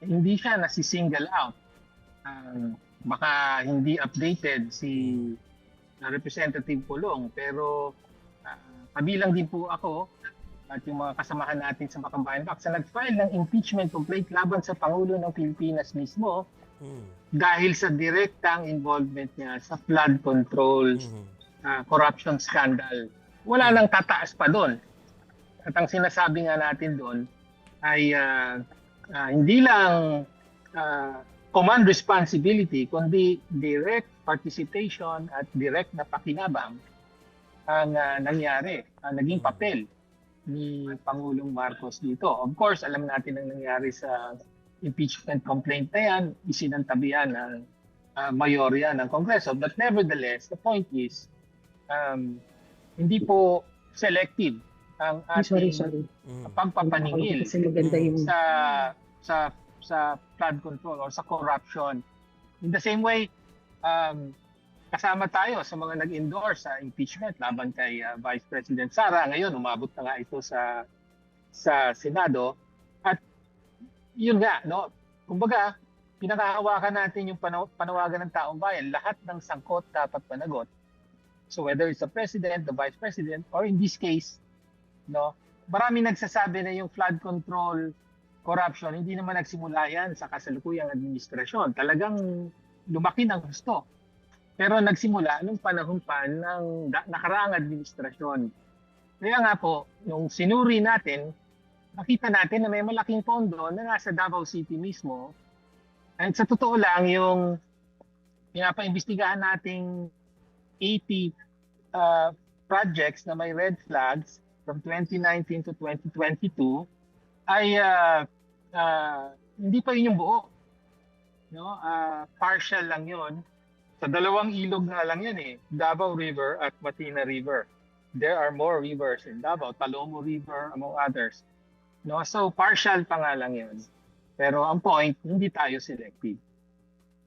hindi siya nasi-single out. Baka hindi updated si Representative Pulong, pero kabilang din po ako at yung mga kasamahan natin sa Bakambayan Pact sa nag-file ng impeachment complaint laban sa Pangulo ng Pilipinas mismo dahil sa direktang involvement niya sa flood control corruption scandal. Wala nang tataas pa doon. At ang sinasabi nga natin doon ay hindi lang command responsibility, kundi direct participation at direct na pakinabang ang nangyari, ang naging papel ni Pangulong Marcos dito. Of course, alam natin ang nangyari sa impeachment complaint na yan, isinantabihan ng mayorya ng Kongreso. But nevertheless, the point is, hindi po selective ang ating pagpapaningil sa flood control or sa corruption. In the same way, kasama tayo sa mga nag-endorse sa impeachment laban kay Vice President Sara. Ngayon, umabot na nga ito sa Senado. At yun nga, no? Kumbaga, pinakahawakan natin yung panawagan ng taong bayan. Lahat ng sangkot dapat panagot. So whether it's the President, the Vice President, or in this case, no, marami nagsasabi na yung flood control corruption, hindi naman nagsimula yan sa kasalukuyang administrasyon. Talagang lumaki ng gusto. Pero nagsimula nung panahon pa ng nakaraang administrasyon. Kaya nga po, nung sinuri natin, nakita natin na may malaking pondo na nasa Davao City mismo. At sa totoo lang, yung pinapaimbestigahan nating 80 projects na may red flags from 2019 to 2022 ay hindi pa yun yung buo. No? Partial lang yun. Sa dalawang ilog na lang yan eh, Davao River at Matina River. There are more rivers in Davao, Talomo River among others. No? So partial pa nga lang yun. Pero ang point, hindi tayo selective.